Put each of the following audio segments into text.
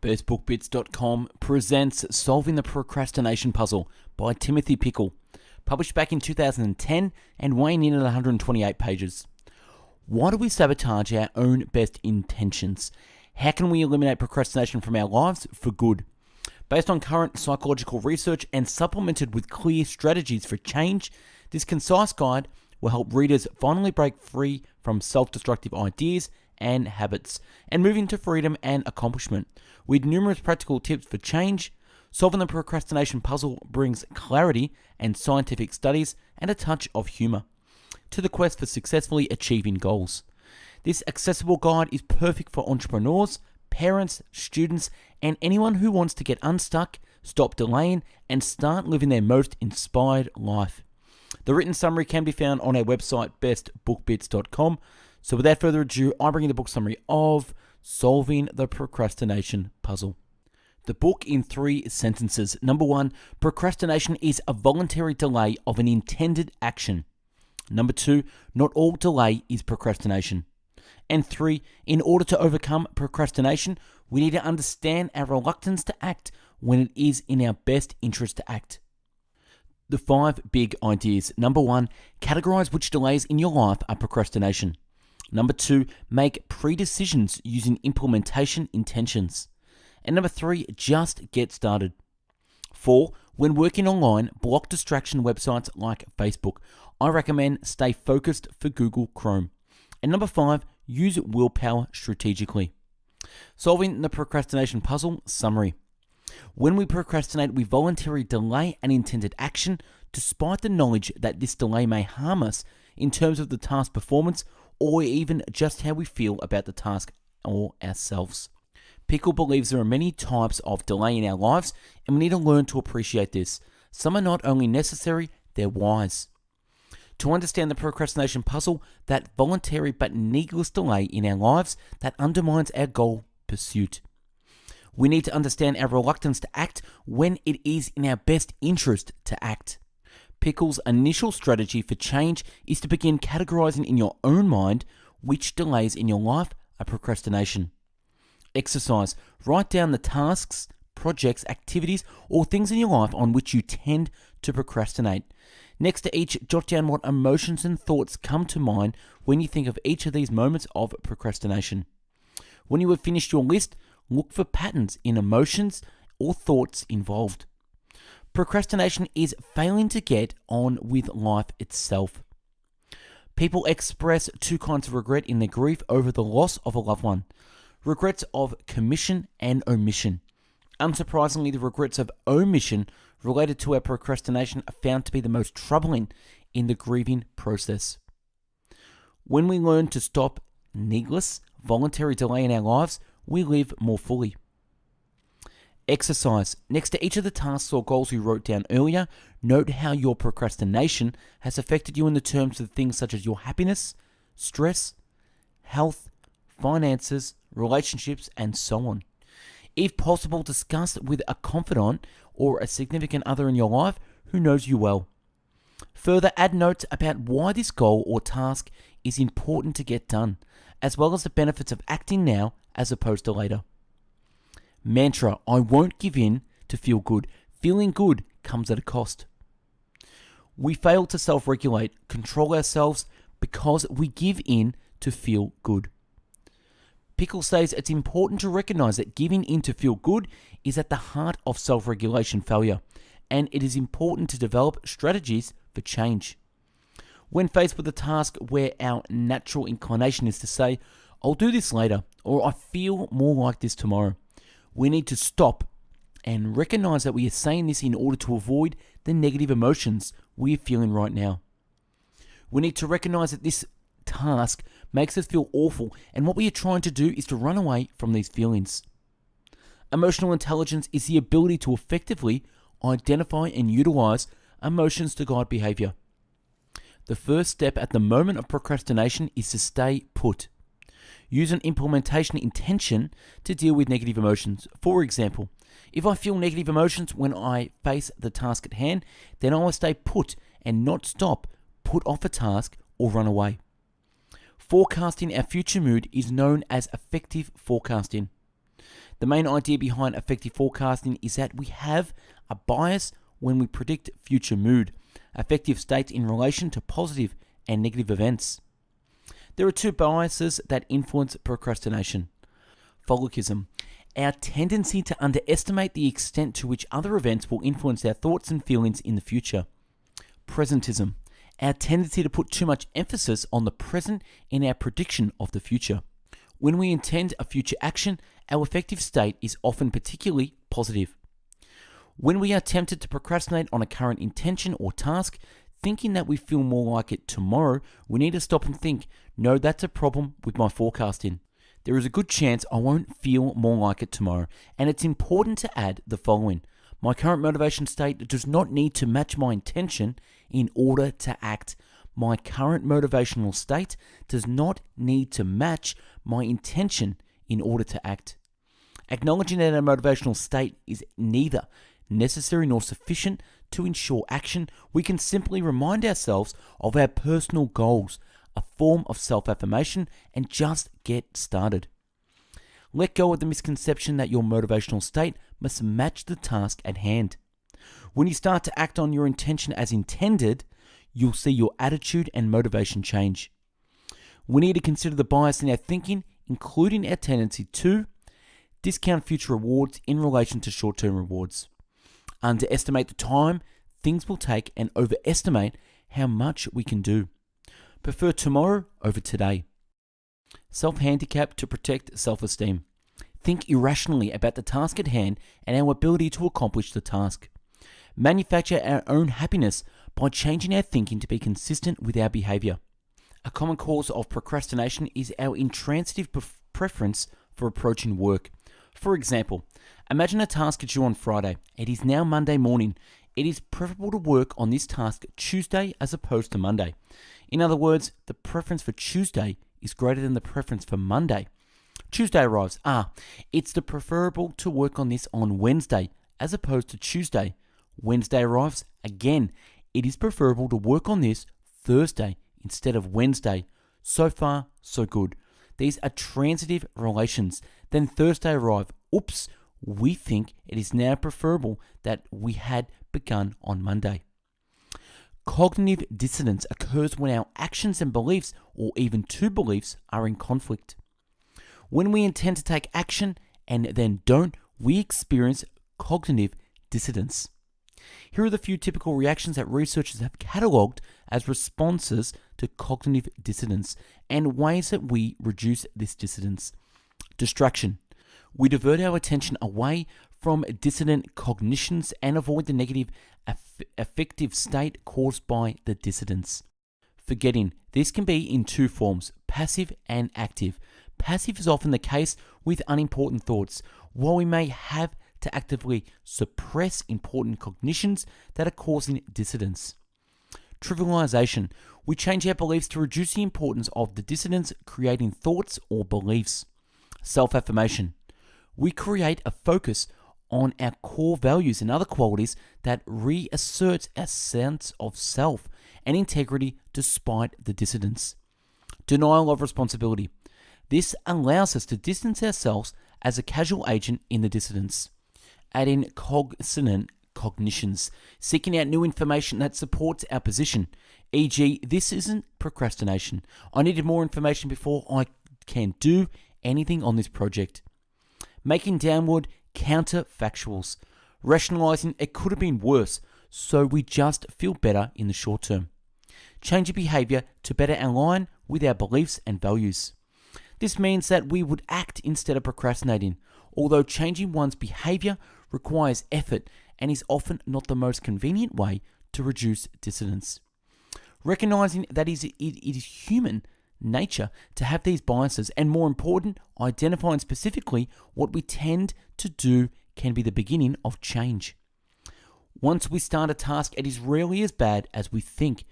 BestBookBits.com presents Solving the Procrastination Puzzle by Timothy Pychyl, published back in 2010 and weighing in at 128 pages. Why do we sabotage our own best intentions? How can we eliminate procrastination from our lives for good? Based on current psychological research and supplemented with clear strategies for change, this concise guide will help readers finally break free from self-destructive ideas and habits, and move into freedom and accomplishment. With numerous practical tips for change, solving the procrastination puzzle brings clarity and scientific studies and a touch of humor to the quest for successfully achieving goals. This accessible guide is perfect for entrepreneurs, parents, students, and anyone who wants to get unstuck, stop delaying, and start living their most inspired life. The written summary can be found on our website, bestbookbits.com. So without further ado, I bring you the book summary of Solving the Procrastination Puzzle. The book in 3 sentences. Number 1, procrastination is a voluntary delay of an intended action. Number 2, not all delay is procrastination. And 3, in order to overcome procrastination, we need to understand our reluctance to act when it is in our best interest to act. The 5 big ideas. Number 1, categorize which delays in your life are procrastination. Number 2, make pre-decisions using implementation intentions. And number 3, just get started. 4, when working online, block distraction websites like Facebook. I recommend stay focused for Google Chrome. And number 5, use willpower strategically. Solving the procrastination puzzle summary. When we procrastinate, we voluntarily delay an intended action despite the knowledge that this delay may harm us in terms of the task performance or even just how we feel about the task or ourselves. Pychyl believes there are many types of delay in our lives, and we need to learn to appreciate this. Some are not only necessary, they're wise. To understand the procrastination puzzle, that voluntary but needless delay in our lives that undermines our goal pursuit. We need to understand our reluctance to act when it is in our best interest to act. Pycyl's initial strategy for change is to begin categorizing in your own mind which delays in your life are procrastination. Exercise. Write down the tasks, projects, activities, or things in your life on which you tend to procrastinate. Next to each, jot down what emotions and thoughts come to mind when you think of each of these moments of procrastination. When you have finished your list, look for patterns in emotions or thoughts involved. Procrastination is failing to get on with life itself. People express 2 kinds of regret in their grief over the loss of a loved one. Regrets of commission and omission. Unsurprisingly, the regrets of omission related to our procrastination are found to be the most troubling in the grieving process. When we learn to stop needless, voluntary delay in our lives, we live more fully. Exercise. Next to each of the tasks or goals you wrote down earlier, note how your procrastination has affected you in the terms of things such as your happiness, stress, health, finances, relationships, and so on. If possible, discuss with a confidant or a significant other in your life who knows you well. Further, add notes about why this goal or task is important to get done, as well as the benefits of acting now as opposed to later. Mantra. I won't give in to feel good. Feeling good comes at a cost. We fail to self-regulate, control ourselves because we give in to feel good. Pychyl says it's important to recognize that giving in to feel good is at the heart of self-regulation failure, and it is important to develop strategies for change. When faced with a task where our natural inclination is to say, I'll do this later, or I feel more like this tomorrow, we need to stop and recognize that we are saying this in order to avoid the negative emotions we are feeling right now. We need to recognize that this task makes us feel awful, and what we are trying to do is to run away from these feelings. Emotional intelligence is the ability to effectively identify and utilize emotions to guide behavior. The first step at the moment of procrastination is to stay put. Use an implementation intention to deal with negative emotions. For example, if I feel negative emotions when I face the task at hand, then I will stay put and not stop, put off a task, or run away. Forecasting our future mood is known as effective forecasting. The main idea behind effective forecasting is that we have a bias when we predict future mood, affective states in relation to positive and negative events. There are two biases that influence procrastination. Follicism, our tendency to underestimate the extent to which other events will influence our thoughts and feelings in the future. Presentism, our tendency to put too much emphasis on the present in our prediction of the future. When we intend a future action, our affective state is often particularly positive. When we are tempted to procrastinate on a current intention or task, thinking that we feel more like it tomorrow, we need to stop and think, no, that's a problem with my forecasting. There is a good chance I won't feel more like it tomorrow, and it's important to add the following. My current motivation state does not need to match my intention in order to act. My current motivational state does not need to match my intention in order to act. Acknowledging that our motivational state is neither necessary nor sufficient to ensure action, we can simply remind ourselves of our personal goals, a form of self-affirmation, and just get started. Let go of the misconception that your motivational state must match the task at hand. When you start to act on your intention as intended, you'll see your attitude and motivation change. We need to consider the bias in our thinking, including our tendency to discount future rewards in relation to short-term rewards, underestimate the time things will take, and overestimate how much we can do. Prefer tomorrow over today. Self-handicap to protect self-esteem. Think irrationally about the task at hand and our ability to accomplish the task. Manufacture our own happiness by changing our thinking to be consistent with our behavior. A common cause of procrastination is our intransitive preference for approaching work. For example, imagine a task is due on Friday. It is now Monday morning. It is preferable to work on this task Tuesday as opposed to Monday. In other words, the preference for Tuesday is greater than the preference for Monday. Tuesday arrives. It's the preferable to work on this on Wednesday as opposed to Tuesday. Wednesday arrives. Again, it is preferable to work on this Thursday instead of Wednesday. So far, so good. These are transitive relations. Then Thursday arrives. Oops, we think it is now preferable that we had begun on Monday. Cognitive dissonance occurs when our actions and beliefs, or even two beliefs, are in conflict. When we intend to take action and then don't, we experience cognitive dissonance. Here are the few typical reactions that researchers have catalogued as responses to cognitive dissonance and ways that we reduce this dissonance. Distraction. We divert our attention away from dissonant cognitions and avoid the negative affective state caused by the dissonance. Forgetting. This can be in two forms, passive and active. Passive is often the case with unimportant thoughts, while we may have to actively suppress important cognitions that are causing dissonance. Trivialization. We change our beliefs to reduce the importance of the dissonance creating thoughts or beliefs. Self-affirmation. We create a focus on our core values and other qualities that reasserts our sense of self and integrity despite the dissonance. Denial of responsibility. This allows us to distance ourselves as a casual agent in the dissonance. Add in consonant cognitions, seeking out new information that supports our position, e.g., this isn't procrastination. I needed more information before I can do anything on this project. Making downward counterfactuals, rationalizing it could have been worse, so we just feel better in the short term. Changing behavior to better align with our beliefs and values. This means that we would act instead of procrastinating, although changing one's behavior requires effort and is often not the most convenient way to reduce dissonance. Recognizing that it is human nature to have these biases, and more important, identifying specifically what we tend to do can be the beginning of change. Once we start a task, it is rarely as bad as we think.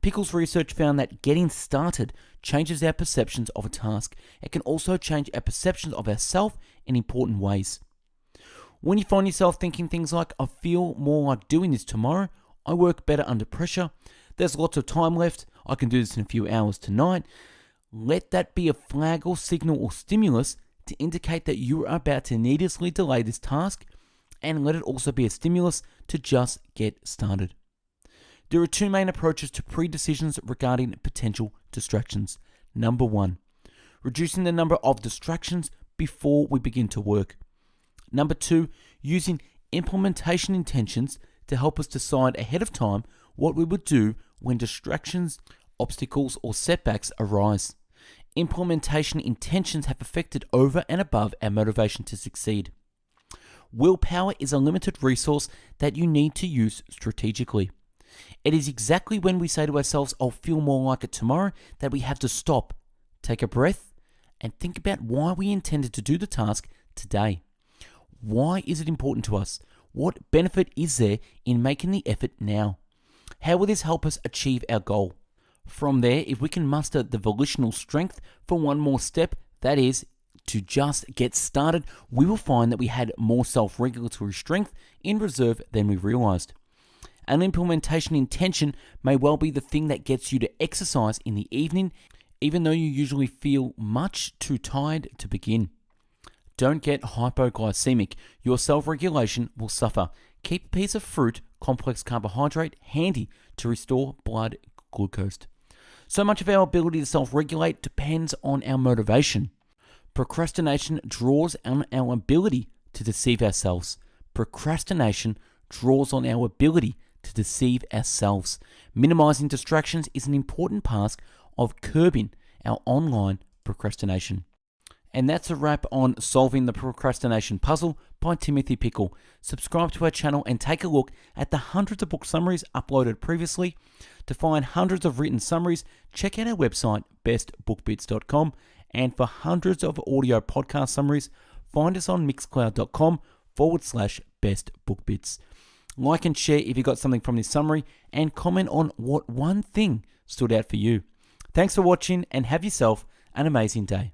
Pychyl's research found that getting started changes our perceptions of a task. It can also change our perceptions of ourselves in important ways. When you find yourself thinking things like, I feel more like doing this tomorrow, I work better under pressure, there's lots of time left, I can do this in a few hours tonight, Let that be a flag or signal or stimulus to indicate that you are about to needlessly delay this task, and let it also be a stimulus to just get started. There are two main approaches to pre-decisions regarding potential distractions. Number one, reducing the number of distractions before we begin to work. Number two, using implementation intentions to help us decide ahead of time what we would do when distractions, obstacles, or setbacks arise. Implementation intentions have affected over and above our motivation to succeed. Willpower is a limited resource that you need to use strategically. It is exactly when we say to ourselves, I'll feel more like it tomorrow, that we have to stop, take a breath, and think about why we intended to do the task today. Why is it important to us? What benefit is there in making the effort now? How will this help us achieve our goal? From there, if we can muster the volitional strength for one more step, that is, to just get started, we will find that we had more self-regulatory strength in reserve than we realized. An implementation intention may well be the thing that gets you to exercise in the evening, even though you usually feel much too tired to begin. Don't get hypoglycemic. Your self-regulation will suffer. Keep a piece of fruit, complex carbohydrate, handy to restore blood glucose. So much of our ability to self-regulate depends on our motivation. Procrastination draws on our ability to deceive ourselves. Procrastination draws on our ability to deceive ourselves. Minimizing distractions is an important task of curbing our online procrastination. And that's a wrap on Solving the Procrastination Puzzle by Timothy Pychyl. Subscribe to our channel and take a look at the hundreds of book summaries uploaded previously. To find hundreds of written summaries, check out our website, bestbookbits.com. And for hundreds of audio podcast summaries, find us on mixcloud.com/bestbookbits. Like and share if you got something from this summary, and comment on what one thing stood out for you. Thanks for watching, and have yourself an amazing day.